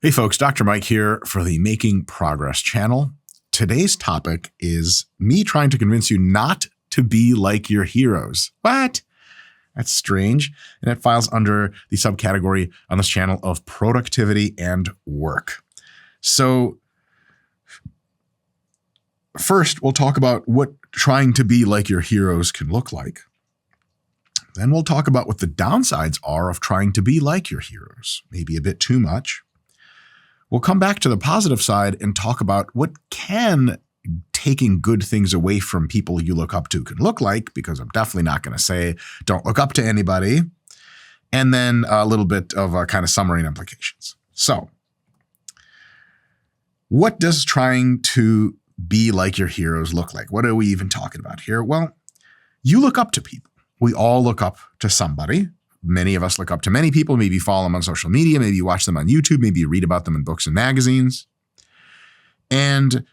Hey folks, Dr. Mike here for the Making Progress channel. Today's topic is me trying to convince you not to be like your heroes. What? That's strange. And it files under the subcategory on this channel of productivity and work. So first, we'll talk about what trying to be like your heroes can look like. Then we'll talk about what the downsides are of trying to be like your heroes, maybe a bit too much. We'll come back to the positive side and talk about what can taking good things away from people you look up to can look like, because I'm definitely not going to say don't look up to anybody. And then a little bit of a kind of summary and implications. So what does trying to be like your heroes look like? What are we even talking about here? Well, you look up to people. We all look up to somebody. Many of us look up to many people, maybe follow them on social media, maybe you watch them on YouTube, maybe you read about them in books and magazines. And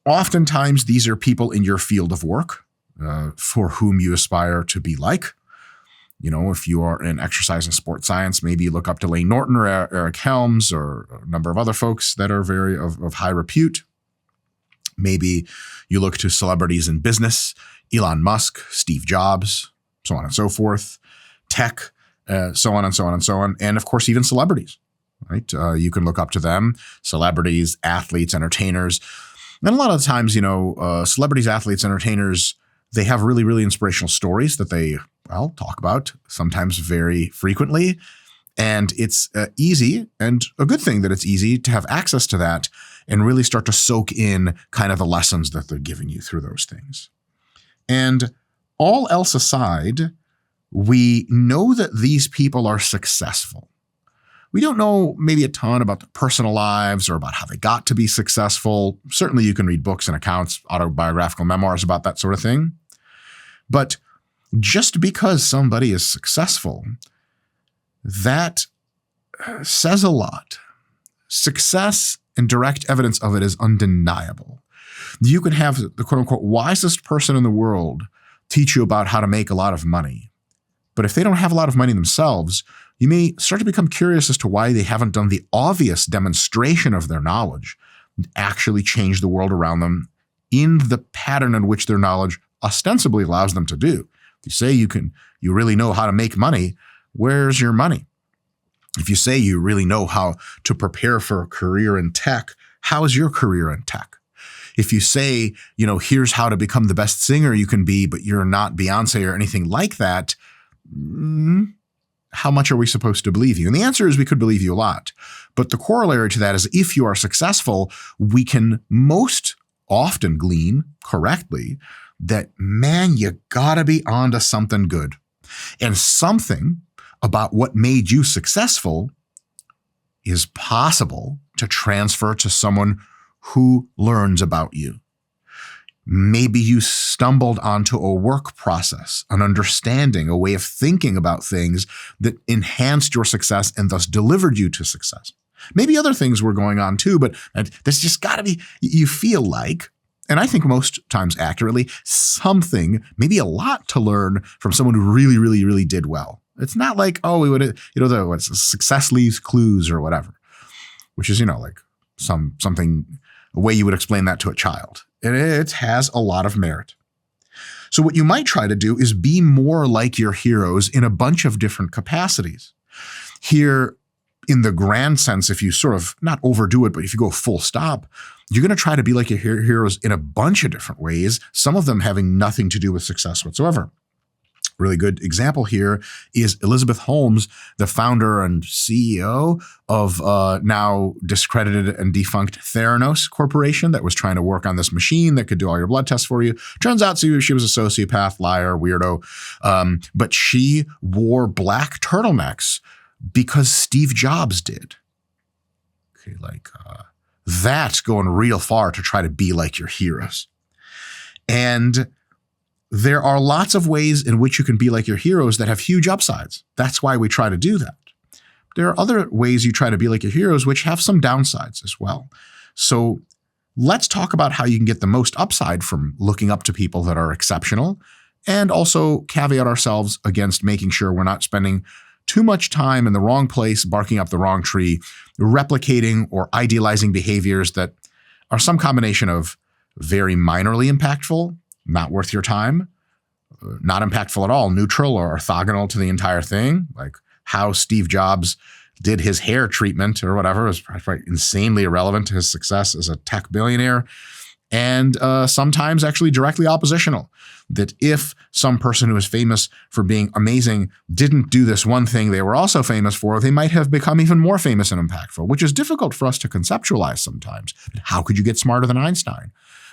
oftentimes these are people in your field of work for whom you aspire to be like. You know, if you are in exercise and sports science, maybe you look up to Layne Norton or Eric Helms or a number of other folks that are very of high repute. Maybe you look to celebrities in business, Elon Musk, Steve Jobs, so on and so forth. Tech, so on and so on and so on. And of course, even celebrities, right? You can look up to them, celebrities, athletes, entertainers. And a lot of the times, you know, celebrities, athletes, entertainers, they have really, really inspirational stories that they, well, talk about sometimes very frequently. And it's easy, and a good thing that it's easy to have access to that and really start to soak in kind of the lessons that they're giving you through those things. And all else aside, we know that these people are successful. We don't know maybe a ton about their personal lives or about how they got to be successful. Certainly you can read books and accounts, autobiographical memoirs about that sort of thing. But just because somebody is successful, that says a lot. Success and direct evidence of it is undeniable. You can have the quote unquote wisest person in the world teach you about how to make a lot of money. But if they don't have a lot of money themselves, you may start to become curious as to why they haven't done the obvious demonstration of their knowledge and actually change the world around them in the pattern in which their knowledge ostensibly allows them to do. If you say you really know how to make money, where's your money? If you say you really know how to prepare for a career in tech, how is your career in tech? If you say, you know, here's how to become the best singer you can be, but you're not Beyonce or anything like that, how much are we supposed to believe you? And the answer is we could believe you a lot. But the corollary to that is if you are successful, we can most often glean correctly that, man, you gotta be onto something good. And something about what made you successful is possible to transfer to someone who learns about you. Maybe you stumbled onto a work process, an understanding, a way of thinking about things that enhanced your success and thus delivered you to success. Maybe other things were going on too, but there's just got to be, you feel like, and I think most times accurately, something, maybe a lot to learn from someone who really, really, really did well. It's not like, oh, we would, you know, what's success leaves clues or whatever, which is, you know, like something, a way you would explain that to a child. It has a lot of merit. So what you might try to do is be more like your heroes in a bunch of different capacities. Here, in the grand sense, if you sort of not overdo it, but if you go full stop, you're going to try to be like your heroes in a bunch of different ways, some of them having nothing to do with success whatsoever. Really good example here is Elizabeth Holmes, the founder and CEO of now discredited and defunct Theranos Corporation that was trying to work on this machine that could do all your blood tests for you. Turns out she was a sociopath, liar, weirdo, but she wore black turtlenecks because Steve Jobs did. Okay, like that's going real far to try to be like your heroes. And there are lots of ways in which you can be like your heroes that have huge upsides. That's why we try to do that. There are other ways you try to be like your heroes which have some downsides as well. So let's talk about how you can get the most upside from looking up to people that are exceptional, and also caveat ourselves against making sure we're not spending too much time in the wrong place, barking up the wrong tree, replicating or idealizing behaviors that are some combination of very minorly impactful, not worth your time, not impactful at all, neutral or orthogonal to the entire thing, like how Steve Jobs did his hair treatment or whatever is probably insanely irrelevant to his success as a tech billionaire, and sometimes actually directly oppositional. That if some person who is famous for being amazing didn't do this one thing they were also famous for, they might have become even more famous and impactful, which is difficult for us to conceptualize sometimes. But how could you get smarter than Einstein?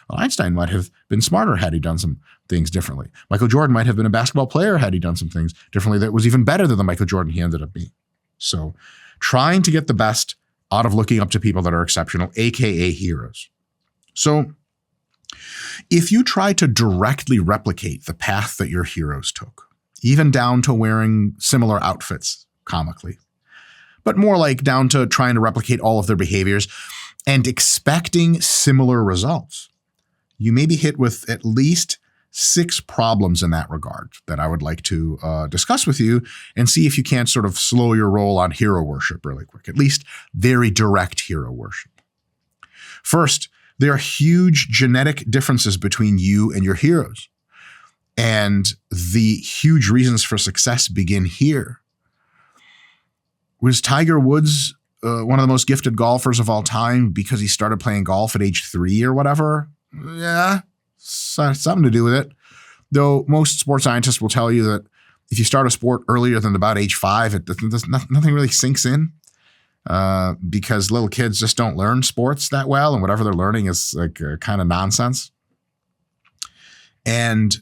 Well, Einstein might have been smarter had he done some things differently. Michael Jordan might have been a basketball player had he done some things differently that was even better than the Michael Jordan he ended up being. So trying to get the best out of looking up to people that are exceptional, AKA heroes. So if you try to directly replicate the path that your heroes took, even down to wearing similar outfits comically, but more like down to trying to replicate all of their behaviors and expecting similar results, you may be hit with at least 6 problems in that regard that I would like to discuss with you and see if you can't sort of slow your roll on hero worship really quick, at least very direct hero worship. First, there are huge genetic differences between you and your heroes. And the huge reasons for success begin here. Was Tiger Woods one of the most gifted golfers of all time because he started playing golf at age 3 or whatever? Yeah, something to do with it. Though most sports scientists will tell you that if you start a sport earlier than about age 5, nothing really sinks in. Because little kids just don't learn sports that well, and whatever they're learning is like kind of nonsense. And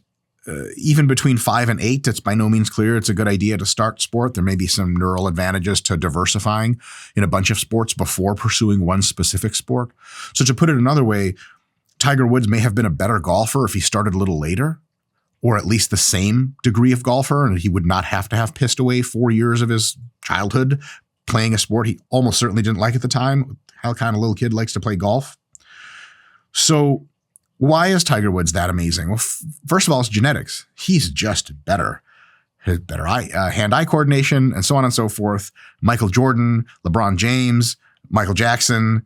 even between 5 and 8, it's by no means clear it's a good idea to start sport. There may be some neural advantages to diversifying in a bunch of sports before pursuing one specific sport. So to put it another way, Tiger Woods may have been a better golfer if he started a little later, or at least the same degree of golfer, and he would not have to have pissed away 4 years of his childhood playing a sport he almost certainly didn't like at the time. How kind of little kid likes to play golf? So why is Tiger Woods that amazing? Well, first of all, it's genetics. He's just better. His better hand-eye coordination and so on and so forth. Michael Jordan, LeBron James, Michael Jackson,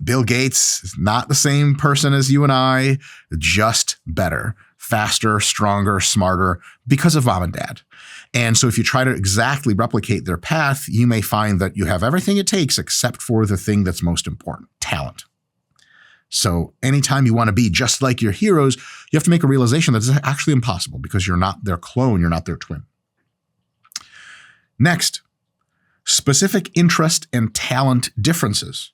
Bill Gates is not the same person as you and I, just better, faster, stronger, smarter because of mom and dad. And so if you try to exactly replicate their path, you may find that you have everything it takes except for the thing that's most important, talent. So anytime you want to be just like your heroes, you have to make a realization that it's actually impossible because you're not their clone, you're not their twin. Next, specific interest and talent differences.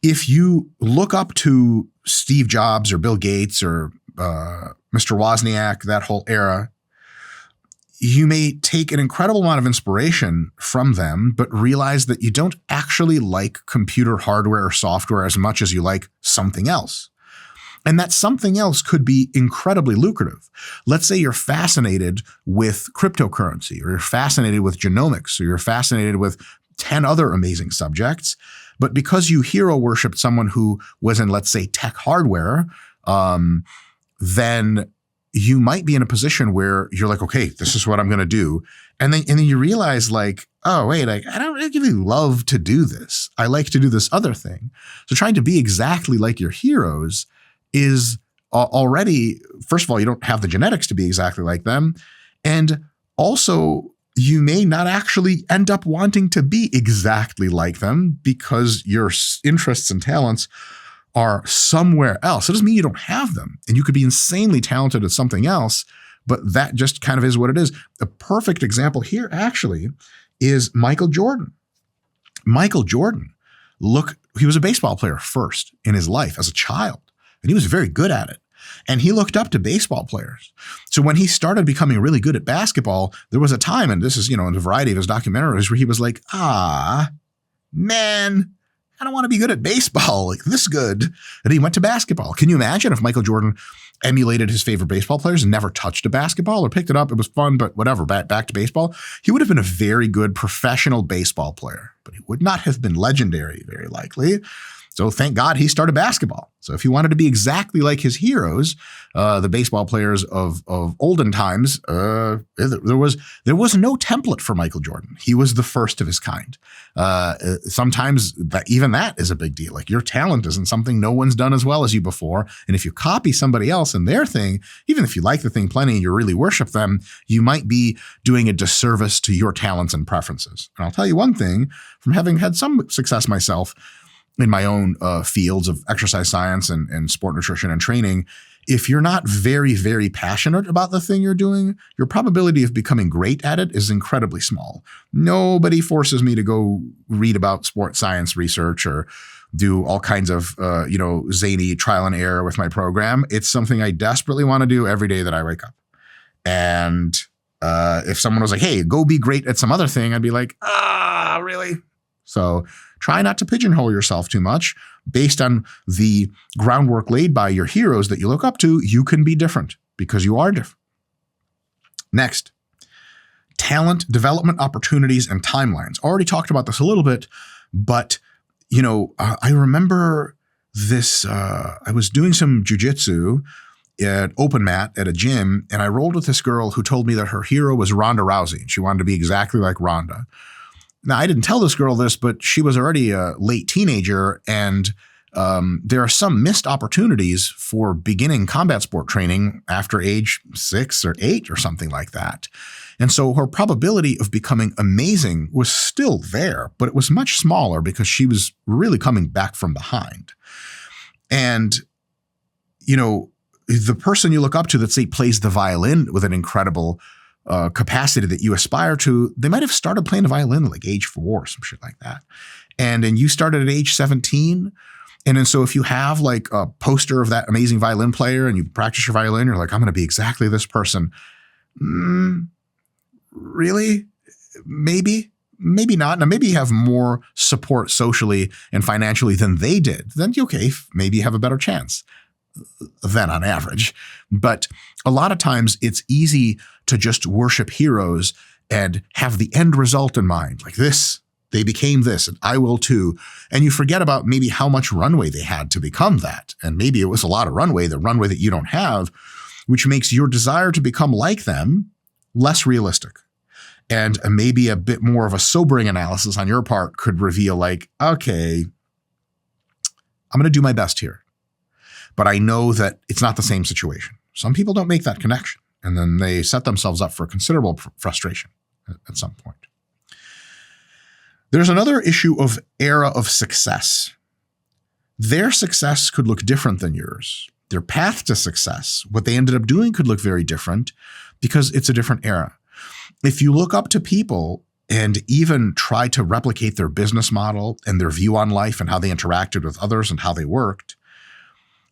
If you look up to Steve Jobs or Bill Gates or Mr. Wozniak, that whole era, you may take an incredible amount of inspiration from them, but realize that you don't actually like computer hardware or software as much as you like something else. And that something else could be incredibly lucrative. Let's say you're fascinated with cryptocurrency, or you're fascinated with genomics, or you're fascinated with 10 other amazing subjects. But because you hero worshiped someone who was in, let's say, tech hardware, then you might be in a position where you're like, okay, this is what I'm going to do. And then you realize like, oh, wait, I don't really love to do this. I like to do this other thing. So trying to be exactly like your heroes is already, first of all, you don't have the genetics to be exactly like them. And also, you may not actually end up wanting to be exactly like them because your interests and talents are somewhere else. It doesn't mean you don't have them, and you could be insanely talented at something else, but that just kind of is what it is. A perfect example here actually is Michael Jordan. Michael Jordan, he was a baseball player first in his life as a child, and he was very good at it. And he looked up to baseball players. So when he started becoming really good at basketball, there was a time, and this is, in a variety of his documentaries, where he was like, man, I don't want to be good at baseball, like this good. And he went to basketball. Can you imagine if Michael Jordan emulated his favorite baseball players and never touched a basketball or picked it up? It was fun, but whatever, back to baseball. He would have been a very good professional baseball player, but he would not have been legendary, very likely. So thank God he started basketball. So if he wanted to be exactly like his heroes, the baseball players of olden times, there was no template for Michael Jordan. He was the first of his kind. Sometimes even that is a big deal. Like your talent isn't something no one's done as well as you before. And if you copy somebody else and their thing, even if you like the thing plenty and you really worship them, you might be doing a disservice to your talents and preferences. And I'll tell you one thing, from having had some success myself in my own fields of exercise science and sport nutrition and training, if you're not very, very passionate about the thing you're doing, your probability of becoming great at it is incredibly small. Nobody forces me to go read about sports science research or do all kinds of, zany trial and error with my program. It's something I desperately want to do every day that I wake up. And if someone was like, hey, go be great at some other thing, I'd be like, really? So try not to pigeonhole yourself too much. Based on the groundwork laid by your heroes that you look up to, you can be different because you are different. Next, talent development opportunities and timelines. Already talked about this a little bit, but I remember this. I was doing some jujitsu at open mat at a gym, and I rolled with this girl who told me that her hero was Ronda Rousey, and she wanted to be exactly like Ronda. Now, I didn't tell this girl this, but she was already a late teenager, and there are some missed opportunities for beginning combat sport training after age 6 or 8 or something like that. And so her probability of becoming amazing was still there, but it was much smaller because she was really coming back from behind. And, the person you look up to that, say, plays the violin with an incredible capacity that you aspire to, they might have started playing the violin at like age 4 or some shit like that. And then you started at age 17. And then so if you have like a poster of that amazing violin player and you practice your violin, you're like, I'm going to be exactly this person. Really? Maybe not. Now, maybe you have more support socially and financially than they did. Then, okay, maybe you have a better chance than on average. But a lot of times it's easy to just worship heroes and have the end result in mind. Like this, they became this, and I will too. And you forget about maybe how much runway they had to become that. And maybe it was a lot of runway, the runway that you don't have, which makes your desire to become like them less realistic. And maybe a bit more of a sobering analysis on your part could reveal like, okay, I'm going to do my best here. But I know that it's not the same situation. Some people don't make that connection, and then they set themselves up for considerable frustration at some point. There's another issue of era of success. Their success could look different than yours. Their path to success, what they ended up doing, could look very different because it's a different era. If you look up to people and even try to replicate their business model and their view on life and how they interacted with others and how they worked,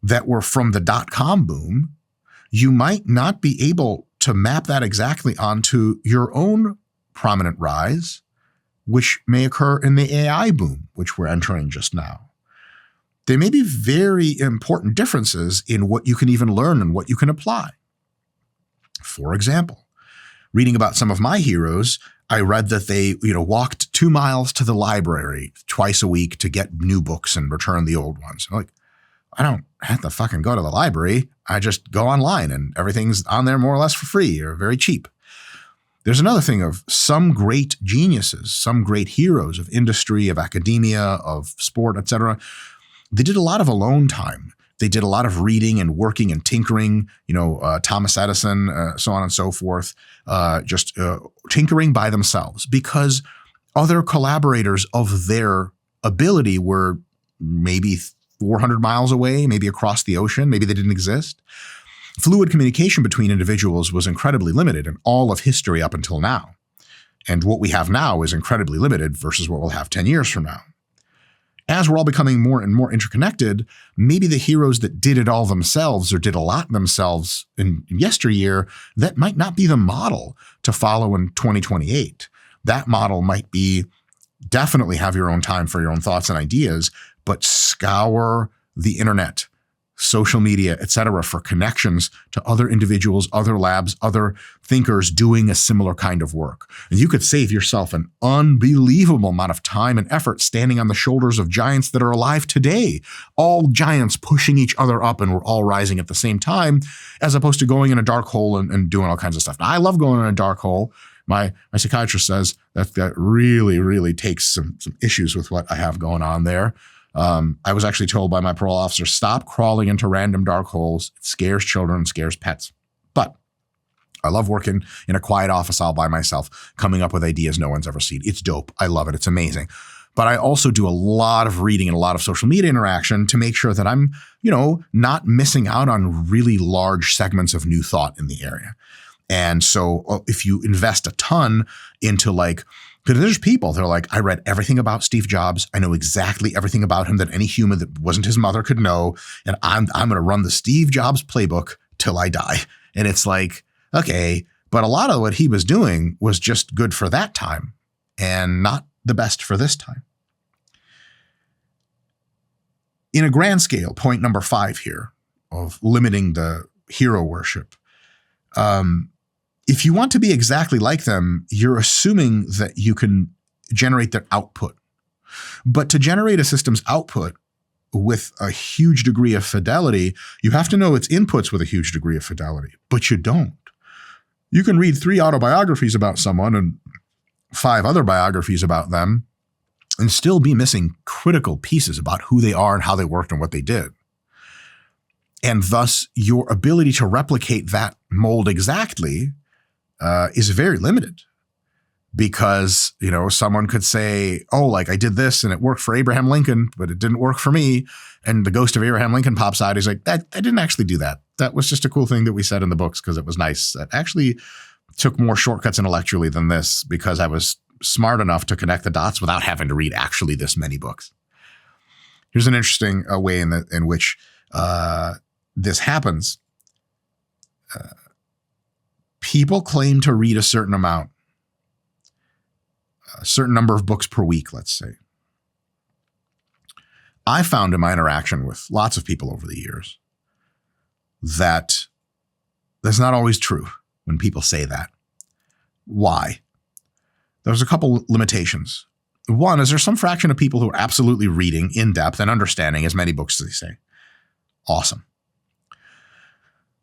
that were from the dot-com boom, you might not be able to map that exactly onto your own prominent rise, which may occur in the AI boom, which we're entering just now. There may be very important differences in what you can even learn and what you can apply. For example, reading about some of my heroes, I read that they, walked 2 miles to the library twice a week to get new books and return the old ones. I'm like, I don't have to fucking go to the library. I just go online and everything's on there more or less for free or very cheap. There's another thing of some great geniuses, some great heroes of industry, of academia, of sport, etc. They did a lot of alone time. They did a lot of reading and working and tinkering, Thomas Edison, so on and so forth, just tinkering by themselves because other collaborators of their ability were maybe 400 miles away, maybe across the ocean, maybe they didn't exist. Fluid communication between individuals was incredibly limited in all of history up until now. And what we have now is incredibly limited versus what we'll have 10 years from now. As we're all becoming more and more interconnected, maybe the heroes that did it all themselves or did a lot themselves in yesteryear, that might not be the model to follow in 2028. That model might be definitely have your own time for your own thoughts and ideas, but scour the internet, social media, etc., for connections to other individuals, other labs, other thinkers doing a similar kind of work. And you could save yourself an unbelievable amount of time and effort standing on the shoulders of giants that are alive today, all giants pushing each other up and we're all rising at the same time, as opposed to going in a dark hole and doing all kinds of stuff. Now, I love going in a dark hole. My psychiatrist says that really, really takes some issues with what I have going on there. I was actually told by my parole officer, stop crawling into random dark holes. It scares children, scares pets. But I love working in a quiet office all by myself, coming up with ideas no one's ever seen. It's dope. I love it. It's amazing. But I also do a lot of reading and a lot of social media interaction to make sure that I'm, not missing out on really large segments of new thought in the area. And so if you invest a ton into because there's people, they're like, I read everything about Steve Jobs. I know exactly everything about him that any human that wasn't his mother could know. And I'm going to run the Steve Jobs playbook till I die. And it's like, okay, but a lot of what he was doing was just good for that time and not the best for this time. In a grand scale, point number 5 here of limiting the hero worship. If you want to be exactly like them, you're assuming that you can generate their output. But to generate a system's output with a huge degree of fidelity, you have to know its inputs with a huge degree of fidelity, but you don't. You can read 3 autobiographies about someone and 5 other biographies about them and still be missing critical pieces about who they are and how they worked and what they did. And thus, your ability to replicate that mold exactly is very limited, because, someone could say, oh, I did this and it worked for Abraham Lincoln, but it didn't work for me. And the ghost of Abraham Lincoln pops out. He's like, I didn't actually do that. That was just a cool thing that we said in the books because it was nice. That actually took more shortcuts intellectually than this because I was smart enough to connect the dots without having to read actually this many books. Here's an interesting way in which this happens. People claim to read a certain amount, a certain number of books per week, let's say. I found in my interaction with lots of people over the years that that's not always true when people say that. Why? There's a couple limitations. One is there's some fraction of people who are absolutely reading in depth and understanding as many books as they say. Awesome.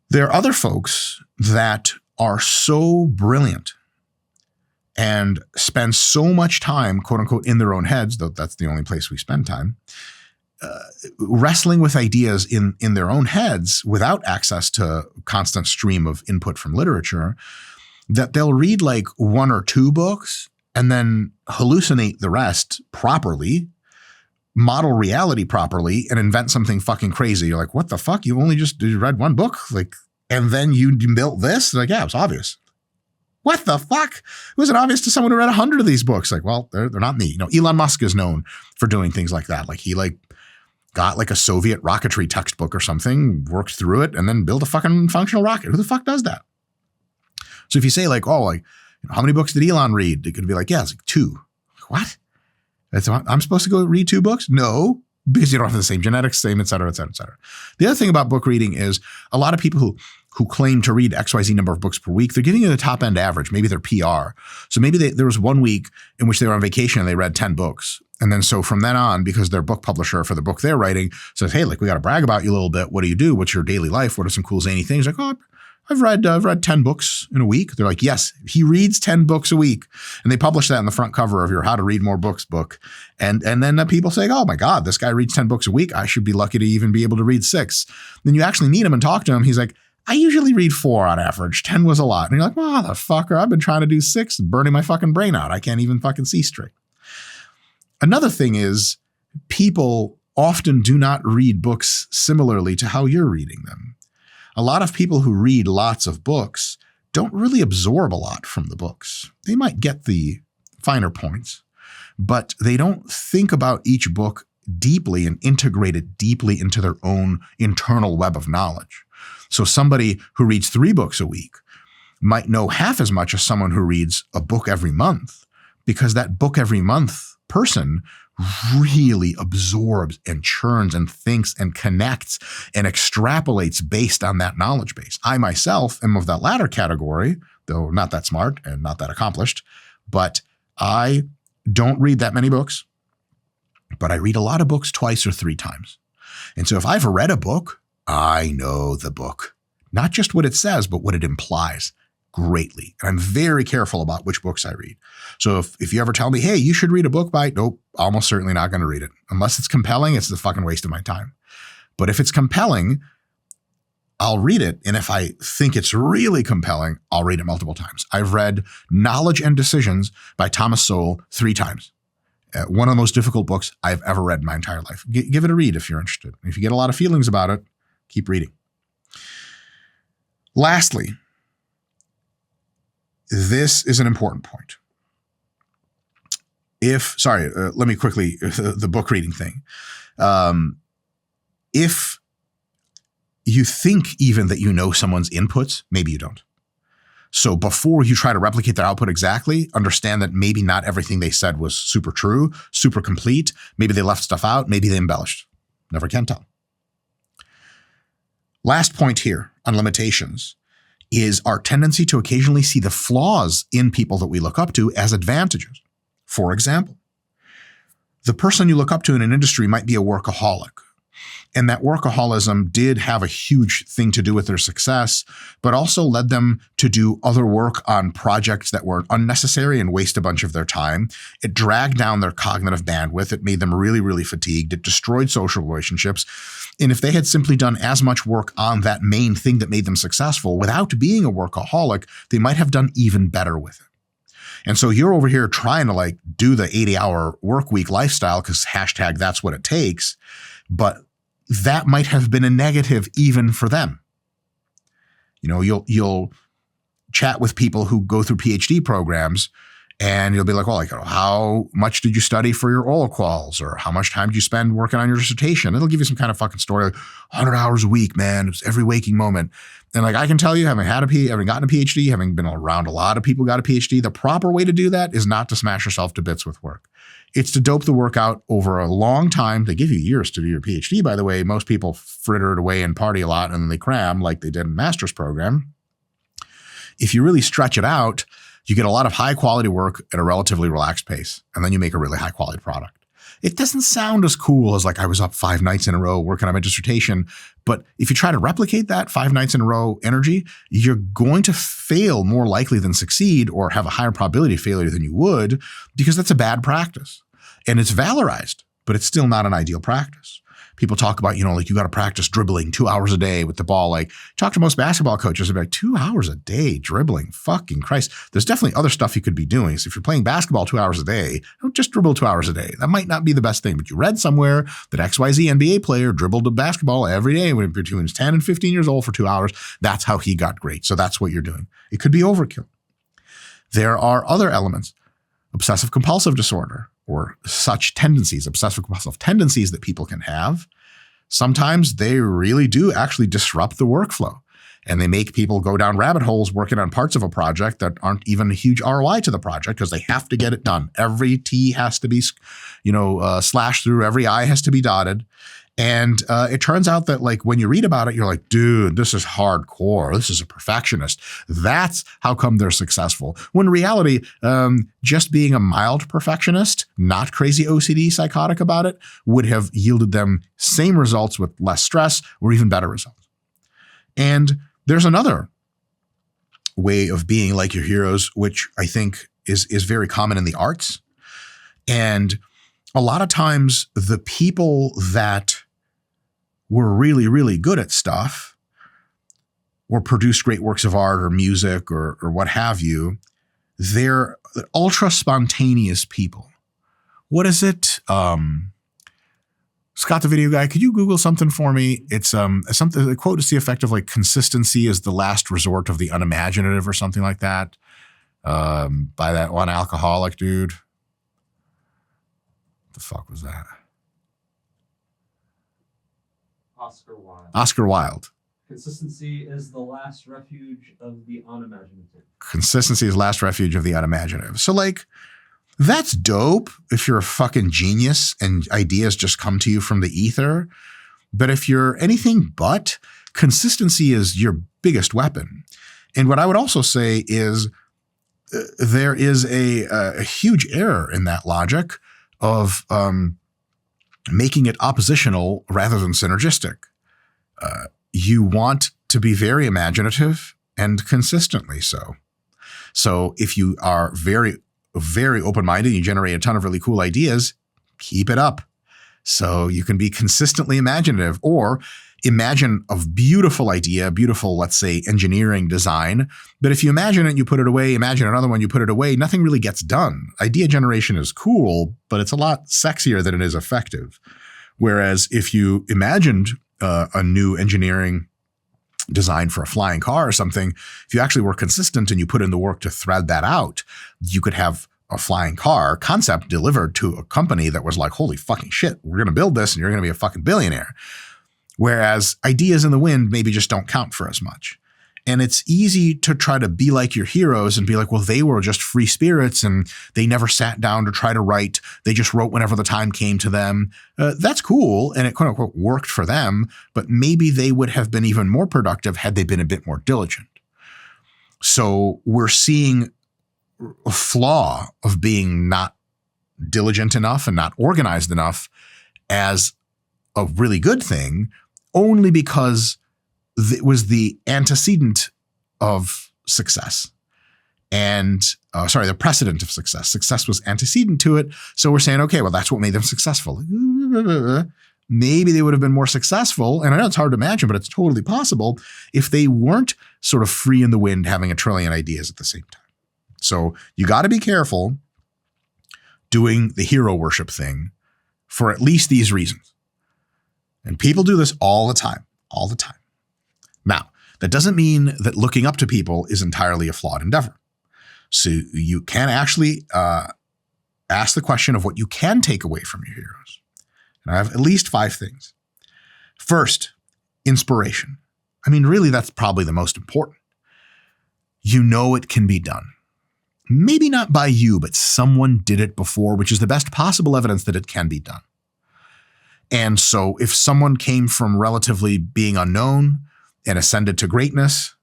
There are other folks that are so brilliant and spend so much time, quote unquote, in their own heads, though that's the only place we spend time, wrestling with ideas in their own heads without access to constant stream of input from literature, that they'll read 1 or 2 books and then hallucinate the rest properly, model reality properly, and invent something fucking crazy. You're like, what the fuck? You only just read 1 book? And then you built this? Yeah, it was obvious. What the fuck? It wasn't obvious to someone who read 100 of these books. Well, they're not me. Elon Musk is known for doing things like that. He got a Soviet rocketry textbook or something, worked through it, and then built a fucking functional rocket. Who the fuck does that? So if you say how many books did Elon read? It could be yeah, it's 2. What? I'm supposed to go read 2 books? No, because you don't have the same genetics, same, et cetera, et cetera, et cetera. The other thing about book reading is a lot of people who claim to read XYZ number of books per week, they're giving you the top end average. Maybe they're PR. So maybe there was 1 week in which they were on vacation and they read 10 books. And then so from then on, because their book publisher for the book they're writing says, hey, we got to brag about you a little bit. What do you do? What's your daily life? What are some cool zany things? I've read 10 books in a week. They're like, yes, he reads 10 books a week. And they publish that on the front cover of your How to Read More Books book. And then people say, oh my God, this guy reads 10 books a week. I should be lucky to even be able to read 6. Then you actually meet him and talk to him. He's like, I usually read 4 on average. 10 was a lot. And you're like, motherfucker, I've been trying to do 6 and burning my fucking brain out. I can't even fucking see straight. Another thing is people often do not read books similarly to how you're reading them. A lot of people who read lots of books don't really absorb a lot from the books. They might get the finer points, but they don't think about each book deeply and integrate it deeply into their own internal web of knowledge. So somebody who reads 3 books a week might know half as much as someone who reads a book every month, because that book every month person really absorbs and churns and thinks and connects and extrapolates based on that knowledge base. I myself am of that latter category, though not that smart and not that accomplished, but I don't read that many books, but I read a lot of books twice or three times. And so if I've read a book, I know the book, not just what it says, but what it implies greatly. And I'm very careful about which books I read. So if you ever tell me, hey, you should read a book by, nope, almost certainly not going to read it. Unless it's compelling, it's the fucking waste of my time. But if it's compelling, I'll read it. And if I think it's really compelling, I'll read it multiple times. I've read Knowledge and Decisions by Thomas Sowell 3 times. One of the most difficult books I've ever read in my entire life. Give it a read if you're interested. If you get a lot of feelings about it, keep reading. Lastly, this is an important point. Let me quickly, the book reading thing. If you think even that you know someone's inputs, maybe you don't. So before you try to replicate their output exactly, understand that maybe not everything they said was super true, super complete. Maybe they left stuff out. Maybe they embellished. Never can tell. Last point here on limitations is our tendency to occasionally see the flaws in people that we look up to as advantages. For example, the person you look up to in an industry might be a workaholic. And that workaholism did have a huge thing to do with their success, but also led them to do other work on projects that were unnecessary and waste a bunch of their time. It dragged down their cognitive bandwidth. It made them really, really fatigued. It destroyed social relationships. And if they had simply done as much work on that main thing that made them successful without being a workaholic, they might have done even better with it. And so you're over here trying to do the 80-hour work week lifestyle because hashtag that's what it takes. But that might have been a negative even for them. You know, you'll chat with people who go through PhD programs and you'll be like, well, how much did you study for your oral quals? Or how much time did you spend working on your dissertation? It'll give you some kind of fucking story, 100 hours a week, man. It's every waking moment. And I can tell you, having gotten a PhD, having been around a lot of people who got a PhD, the proper way to do that is not to smash yourself to bits with work. It's to dope the work out over a long time. They give you years to do your PhD, by the way. Most people fritter it away and party a lot and then they cram like they did in master's program. If you really stretch it out, you get a lot of high quality work at a relatively relaxed pace, and then you make a really high quality product. It doesn't sound as cool as I was up 5 nights in a row working on my dissertation. But if you try to replicate that 5 nights in a row energy, you're going to fail more likely than succeed, or have a higher probability of failure than you would, because that's a bad practice. And it's valorized, but it's still not an ideal practice. People talk about, you got to practice dribbling 2 hours a day with the ball. Talk to most basketball coaches about 2 hours a day dribbling. Fucking Christ. There's definitely other stuff you could be doing. So if you're playing basketball 2 hours a day, don't just dribble 2 hours a day. That might not be the best thing, but you read somewhere that XYZ NBA player dribbled a basketball every day when he was 10 and 15 years old for 2 hours. That's how he got great. So that's what you're doing. It could be overkill. There are other elements. Obsessive compulsive disorder, or such tendencies, obsessive compulsive tendencies that people can have. Sometimes they really do actually disrupt the workflow, and they make people go down rabbit holes working on parts of a project that aren't even a huge ROI to the project because they have to get it done. Every T has to be, slashed through. Every I has to be dotted. And it turns out that when you read about it, you're like, dude, this is hardcore. This is a perfectionist. That's how come they're successful. When in reality, just being a mild perfectionist, not crazy OCD psychotic about it, would have yielded them same results with less stress or even better results. And there's another way of being like your heroes, which I think is very common in the arts. And a lot of times the people that were really, really good at stuff or produced great works of art or music or what have you, they're ultra spontaneous people. What is it? Scott, the video guy, could you Google something for me? It's something, a quote to the effect of consistency is the last resort of the unimaginative or something like that, by that one alcoholic dude. What the fuck was that? Oscar Wilde. Consistency is the last refuge of the unimaginative. Consistency is the last refuge of the unimaginative. So That's dope if you're a fucking genius and ideas just come to you from the ether. But if you're anything but, consistency is your biggest weapon. And what I would also say is there is a huge error in that logic of making it oppositional rather than synergistic. You want to be very imaginative and consistently so. So if you are very, very open-minded and you generate a ton of really cool ideas, keep it up. So you can be consistently imaginative, or imagine a beautiful idea, beautiful, let's say, engineering design. But if you imagine it, you put it away, imagine another one, you put it away, nothing really gets done. Idea generation is cool, but it's a lot sexier than it is effective. Whereas if you imagined a new engineering design for a flying car or something, if you actually were consistent and you put in the work to thread that out, you could have a flying car concept delivered to a company that was like, holy fucking shit, we're going to build this and you're going to be a fucking billionaire. Whereas ideas in the wind maybe just don't count for as much. And it's easy to try to be like your heroes and be like, well, they were just free spirits and they never sat down to try to write. They just wrote whenever the time came to them. That's cool. And it quote unquote worked for them, but maybe they would have been even more productive had they been a bit more diligent. So we're seeing a flaw of being not diligent enough and not organized enough as a really good thing, only because it was the antecedent of success. And, the precedent of success. Success was antecedent to it. So we're saying, okay, well, that's what made them successful. Maybe they would have been more successful. And I know it's hard to imagine, but it's totally possible if they weren't sort of free in the wind, having a trillion ideas at the same time. So you got to be careful doing the hero worship thing for at least these reasons. And people do this all the time. Now, that doesn't mean that looking up to people is entirely a flawed endeavor. So you can actually ask the question of what you can take away from your heroes. And I have at least 5 things. First, inspiration. I mean, really, that's probably the most important. You know it can be done. Maybe not by you, but someone did it before, which is the best possible evidence that it can be done. And so if someone came from relatively being unknown and ascended to greatness,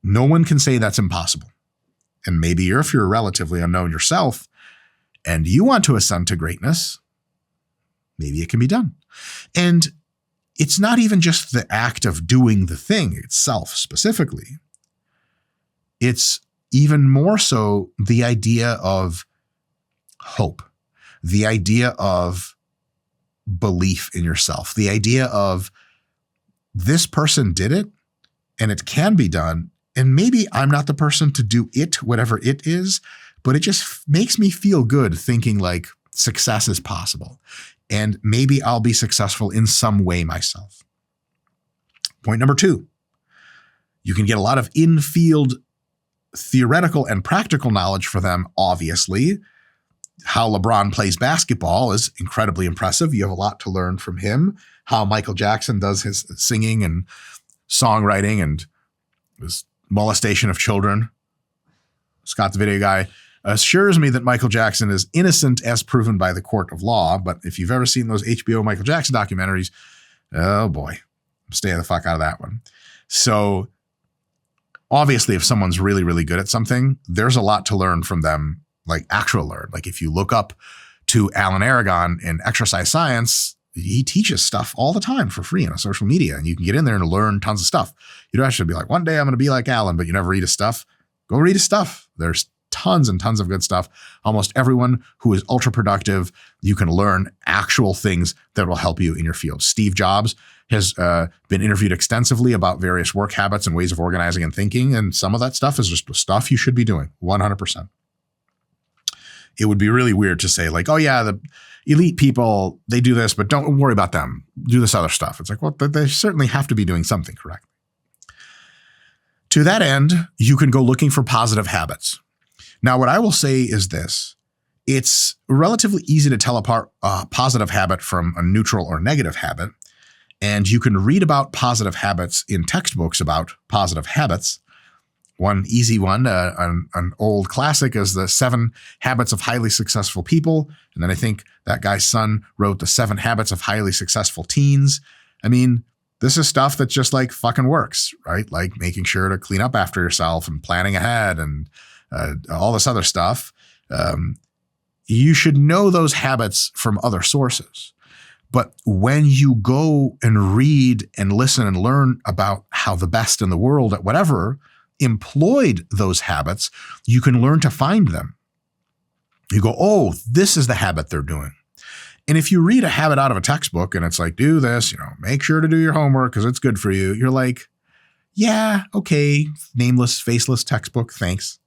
no one can say that's impossible. And maybe if you're relatively unknown yourself and you want to ascend to greatness, maybe it can be done. And it's not even just the act of doing the thing itself specifically. It's even more so the idea of hope, the idea of belief in yourself, the idea of this person did it and it can be done. And maybe I'm not the person to do it, whatever it is, but it just makes me feel good thinking like success is possible. And maybe I'll be successful in some way myself. Point number 2, you can get a lot of in-field theoretical and practical knowledge for them, obviously. How LeBron plays basketball is incredibly impressive. You have a lot to learn from him. How Michael Jackson does his singing and songwriting and his molestation of children. Scott, the video guy, assures me that Michael Jackson is innocent as proven by the court of law. But if you've ever seen those HBO Michael Jackson documentaries, oh boy, stay the fuck out of that one. So obviously, if someone's really, really good at something, there's a lot to learn from them, like actual learn. Like if you look up to Alan Aragon in exercise science, he teaches stuff all the time for free on social media, and you can get in there and learn tons of stuff. You don't actually be like, one day I'm going to be like Alan, but you never read his stuff. Go read his stuff. There's tons and tons of good stuff. Almost everyone who is ultra productive, you can learn actual things that will help you in your field. Steve Jobs has been interviewed extensively about various work habits and ways of organizing and thinking. And some of that stuff is just stuff you should be doing 100%. It would be really weird to say like, oh yeah, the elite people, they do this, but don't worry about them. Do this other stuff. It's like, well, they certainly have to be doing something correctly. To that end, you can go looking for positive habits. Now, what I will say is this. It's relatively easy to tell apart a positive habit from a neutral or negative habit. And you can read about positive habits in textbooks about positive habits. One easy one, an old classic, is the 7 Habits of Highly Successful People. And then I think that guy's son wrote the 7 Habits of Highly Successful Teens. I mean, this is stuff that just like fucking works, right? Like making sure to clean up after yourself and planning ahead and all this other stuff. You should know those habits from other sources. But when you go and read and listen and learn about how the best in the world at whatever employed those habits, you can learn to find them. You go, oh, this is the habit they're doing. And if you read a habit out of a textbook and it's like, do this, make sure to do your homework because it's good for you. You're like, yeah, okay, nameless, faceless textbook, thanks.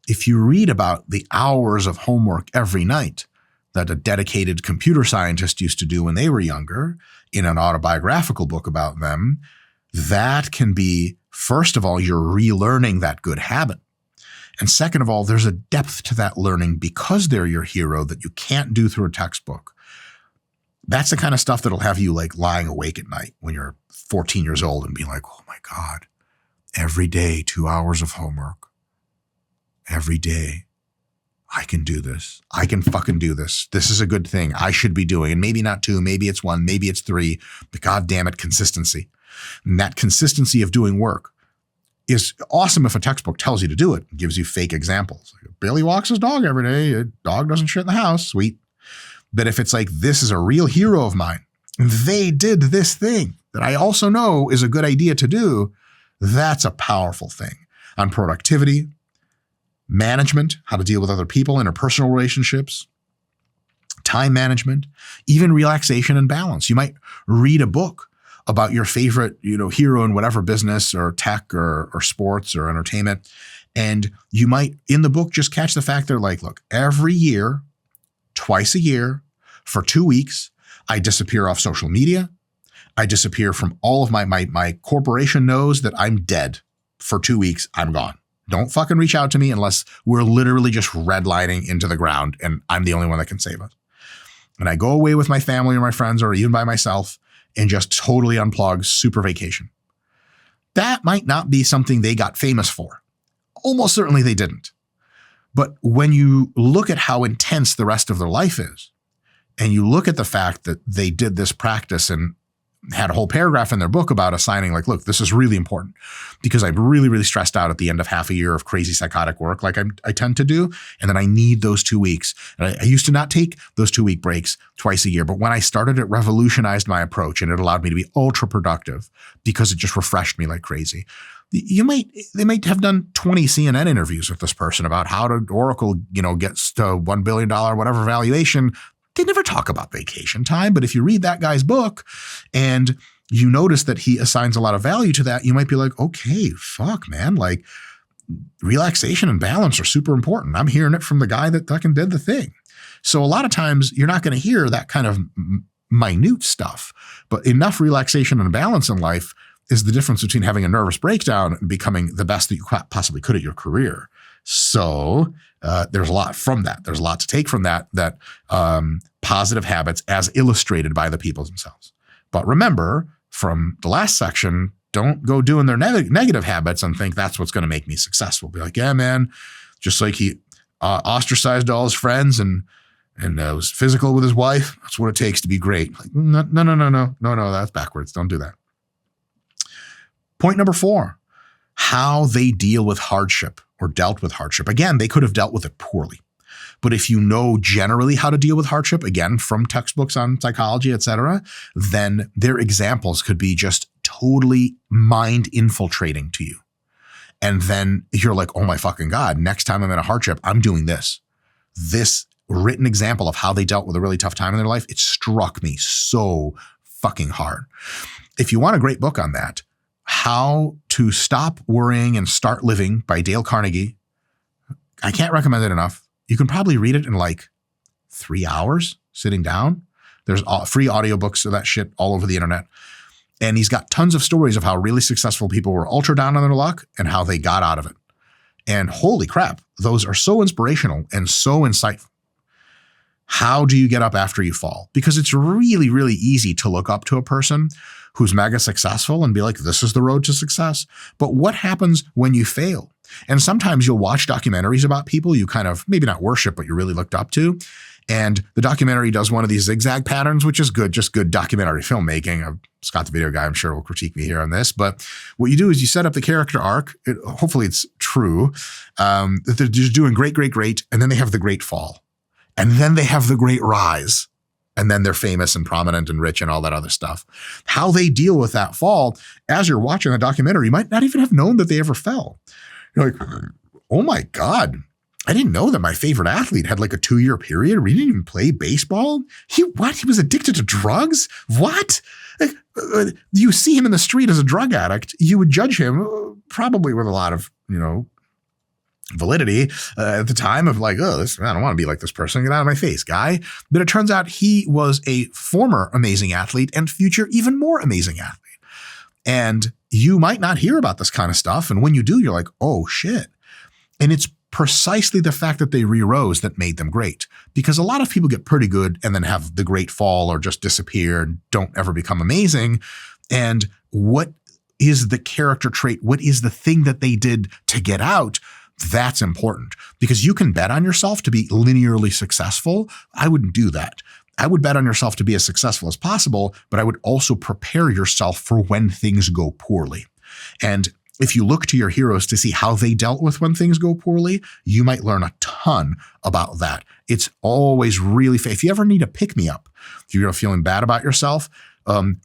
If you read about the hours of homework every night that a dedicated computer scientist used to do when they were younger in an autobiographical book about them, that can be, first of all, you're relearning that good habit. And second of all, there's a depth to that learning because they're your hero that you can't do through a textbook. That's the kind of stuff that'll have you like lying awake at night when you're 14 years old and being like, oh my God, every day, 2 hours of homework. Every day, I can do this. I can fucking do this. This is a good thing I should be doing. And maybe not 2, maybe it's 1, maybe it's 3, but God damn it, consistency. And that consistency of doing work is awesome if a textbook tells you to do it. It gives you fake examples. Billy walks his dog every day. A dog doesn't shit in the house. Sweet. But if it's like, this is a real hero of mine, and they did this thing that I also know is a good idea to do, that's a powerful thing. On productivity, management, how to deal with other people, interpersonal relationships, time management, even relaxation and balance. You might read a book about your favorite, hero in whatever business or tech or sports or entertainment. And you might, in the book, just catch the fact they're like, look, every year, twice a year, for 2 weeks, I disappear off social media. I disappear from all of my corporation knows that I'm dead for 2 weeks. I'm gone. Don't fucking reach out to me unless we're literally just redlining into the ground and I'm the only one that can save us. And I go away with my family or my friends or even by myself and just totally unplug, super vacation. That might not be something they got famous for. Almost certainly they didn't. But when you look at how intense the rest of their life is, and you look at the fact that they did this practice and had a whole paragraph in their book about assigning like, look, this is really important because I'm really, really stressed out at the end of half a year of crazy psychotic work like I tend to do. And then I need those 2 weeks. And I used to not take those 2-week breaks twice a year. But when I started, it revolutionized my approach and it allowed me to be ultra productive because it just refreshed me like crazy. They might have done 20 CNN interviews with this person about how to Oracle, gets to $1 billion, whatever valuation. They never talk about vacation time, but if you read that guy's book and you notice that he assigns a lot of value to that, you might be like, okay, fuck, man, like relaxation and balance are super important. I'm hearing it from the guy that fucking did the thing. So a lot of times you're not going to hear that kind of minute stuff, but enough relaxation and balance in life is the difference between having a nervous breakdown and becoming the best that you possibly could at your career. So there's a lot from that. There's a lot to take from that positive habits as illustrated by the people themselves. But remember, from the last section, don't go doing their negative habits and think that's what's going to make me successful. Be like, yeah, man, just like he ostracized all his friends and was physical with his wife. That's what it takes to be great. Like, no, that's backwards. Don't do that. Point number 4, how they deal with hardship or dealt with hardship. Again, they could have dealt with it poorly. But if you know generally how to deal with hardship, again, from textbooks on psychology, etc., then their examples could be just totally mind infiltrating to you. And then you're like, oh my fucking God, next time I'm in a hardship, I'm doing this. This written example of how they dealt with a really tough time in their life, it struck me so fucking hard. If you want a great book on that, How to Stop Worrying and Start Living by Dale Carnegie, I can't recommend it enough. You can probably read it in like 3 hours sitting down. There's free audiobooks of that shit all over the internet. And he's got tons of stories of how really successful people were ultra down on their luck and how they got out of it. And holy crap, those are so inspirational and so insightful. How do you get up after you fall? Because it's really, really easy to look up to a person who's mega successful and be like, this is the road to success. But what happens when you fail? And sometimes you'll watch documentaries about people you kind of maybe not worship, but you really looked up to. And the documentary does one of these zigzag patterns, which is good, just good documentary filmmaking. Scott, the video guy, I'm sure will critique me here on this. But what you do is you set up the character arc. Hopefully it's true. That they're just doing great, great, great. And then they have the great fall. And then they have the great rise. And then they're famous and prominent and rich and all that other stuff. How they deal with that fall, as you're watching the documentary, you might not even have known that they ever fell. You're like, oh my God, I didn't know that my favorite athlete had like a 2-year period where he didn't even play baseball. He was addicted to drugs? What? You see him in the street as a drug addict, you would judge him probably with a lot of, validity at the time of like, oh, I don't want to be like this person. Get out of my face, guy. But it turns out he was a former amazing athlete and future even more amazing athlete. And you might not hear about this kind of stuff. And when you do, you're like, oh shit. And it's precisely the fact that they re-rose that made them great. Because a lot of people get pretty good and then have the great fall or just disappear and don't ever become amazing. And what is the character trait? What is the thing that they did to get out? That's important because you can bet on yourself to be linearly successful. I wouldn't do that. I would bet on yourself to be as successful as possible, but I would also prepare yourself for when things go poorly. And if you look to your heroes to see how they dealt with when things go poorly, you might learn a ton about that. It's always really, if you ever need a pick-me-up, if you're feeling bad about yourself,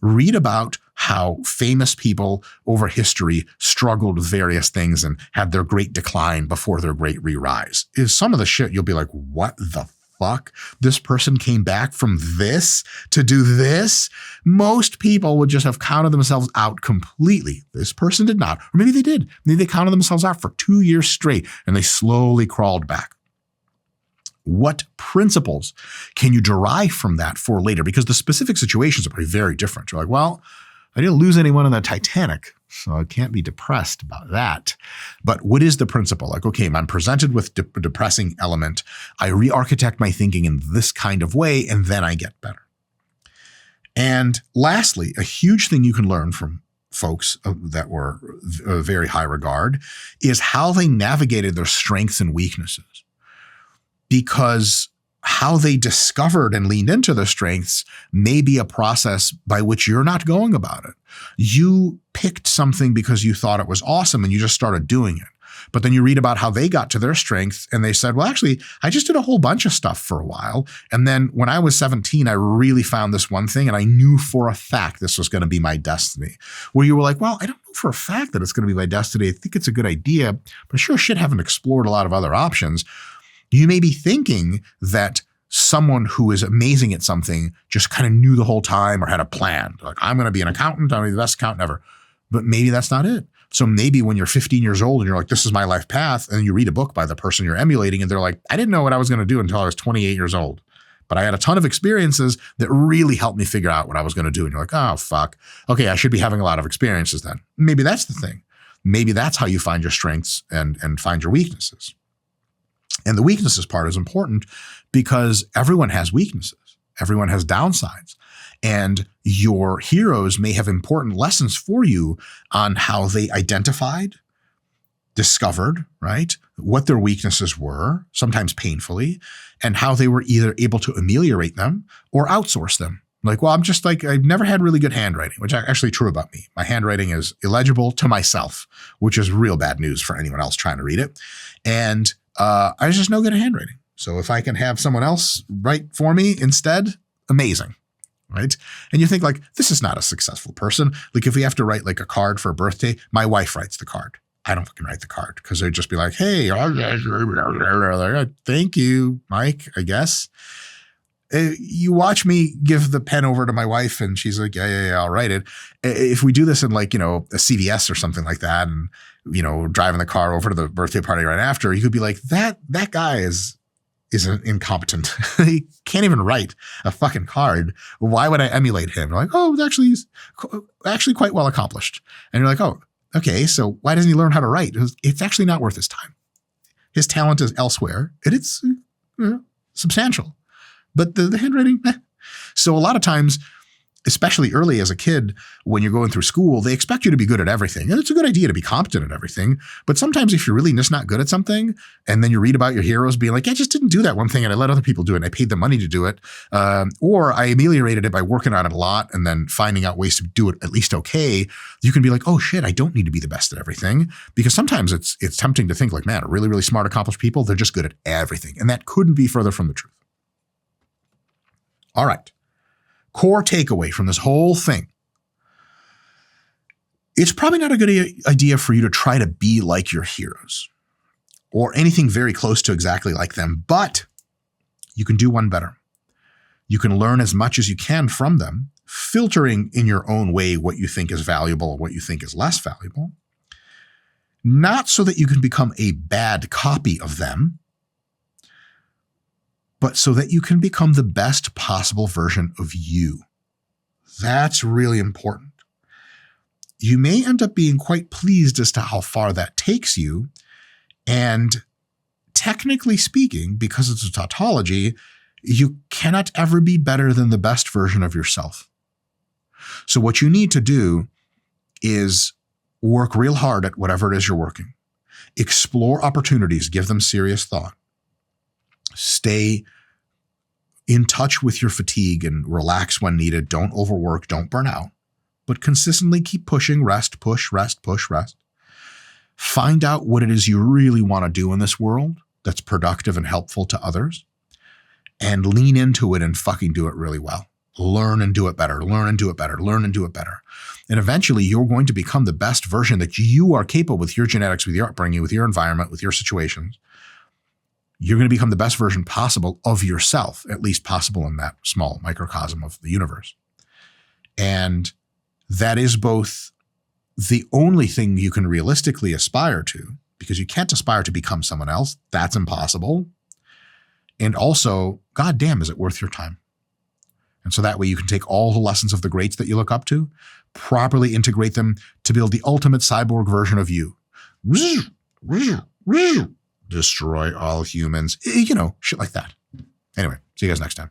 read about how famous people over history struggled with various things and had their great decline before their great re-rise. Is some of the shit you'll be like, what the fuck? This person came back from this to do this? Most people would just have counted themselves out completely. This person did not. Or maybe they did. Maybe they counted themselves out for 2 years straight and they slowly crawled back. What principles can you derive from that for later? Because the specific situations are probably very different. You're like, well, I didn't lose anyone in the Titanic, so I can't be depressed about that. But what is the principle? Like, okay, I'm presented with a depressing element. I re-architect my thinking in this kind of way, and then I get better. And lastly, a huge thing you can learn from folks that were very high regard is how they navigated their strengths and weaknesses. Because how they discovered and leaned into their strengths may be a process by which you're not going about it. You picked something because you thought it was awesome and you just started doing it. But then you read about how they got to their strengths and they said, well, actually, I just did a whole bunch of stuff for a while. And then when I was 17, I really found this one thing and I knew for a fact this was going to be my destiny. Where you were like, well, I don't know for a fact that it's going to be my destiny. I think it's a good idea, but I sure shit haven't explored a lot of other options. You may be thinking that someone who is amazing at something just kind of knew the whole time or had a plan. Like, I'm going to be an accountant. I'm going to be the best accountant ever. But maybe that's not it. So maybe when you're 15 years old and you're like, this is my life path, and you read a book by the person you're emulating and they're like, I didn't know what I was going to do until I was 28 years old. But I had a ton of experiences that really helped me figure out what I was going to do. And you're like, oh, fuck. Okay, I should be having a lot of experiences then. Maybe that's the thing. Maybe that's how you find your strengths and find your weaknesses. And the weaknesses part is important because everyone has weaknesses. Everyone has downsides. And your heroes may have important lessons for you on how they identified, discovered, right, what their weaknesses were, sometimes painfully, and how they were either able to ameliorate them or outsource them. Like, well, I'm just like, I've never had really good handwriting, which is actually true about me. My handwriting is illegible to myself, which is real bad news for anyone else trying to read it. And I was just no good at handwriting. So if I can have someone else write for me instead, amazing, right? And you think like, this is not a successful person. Like if we have to write like a card for a birthday, my wife writes the card. I don't fucking write the card because they'd just be like, hey, thank you, Mike, I guess. You watch me give the pen over to my wife and she's like, yeah, I'll write it. If we do this in like, a CVS or something like that and, driving the car over to the birthday party right after, you could be like, that guy is incompetent. He can't even write a fucking card. Why would I emulate him? You're like, oh, it's actually quite well accomplished. And you're like, oh, okay, so why doesn't he learn how to write? It's actually not worth his time. His talent is elsewhere and it's substantial. But the handwriting, So a lot of times, especially early as a kid, when you're going through school, they expect you to be good at everything. And it's a good idea to be competent at everything. But sometimes if you're really just not good at something, and then you read about your heroes being like, I just didn't do that one thing and I let other people do it and I paid them money to do it. Or I ameliorated it by working on it a lot and then finding out ways to do it at least okay. You can be like, oh shit, I don't need to be the best at everything. Because sometimes it's tempting to think like, man, really, really smart, accomplished people, they're just good at everything. And that couldn't be further from the truth. All right. Core takeaway from this whole thing. It's probably not a good idea for you to try to be like your heroes or anything very close to exactly like them, but you can do one better. You can learn as much as you can from them, filtering in your own way what you think is valuable and what you think is less valuable, not so that you can become a bad copy of them, but so that you can become the best possible version of you. That's really important. You may end up being quite pleased as to how far that takes you. And technically speaking, because it's a tautology, you cannot ever be better than the best version of yourself. So what you need to do is work real hard at whatever it is you're working. Explore opportunities, give them serious thought. Stay in touch with your fatigue and relax when needed. Don't overwork, don't burn out, but consistently keep pushing, rest, push, rest, push, rest. Find out what it is you really want to do in this world that's productive and helpful to others, and lean into it and fucking do it really well. Learn and do it better, learn and do it better, learn and do it better. And eventually you're going to become the best version that you are capable with your genetics, with your upbringing, with your environment, with your situations. You're going to become the best version possible of yourself, at least possible in that small microcosm of the universe. And that is both the only thing you can realistically aspire to, because you can't aspire to become someone else. That's impossible. And also, goddamn, is it worth your time? And so that way you can take all the lessons of the greats that you look up to, properly integrate them to build the ultimate cyborg version of you. Destroy all humans, shit like that. Anyway, see you guys next time.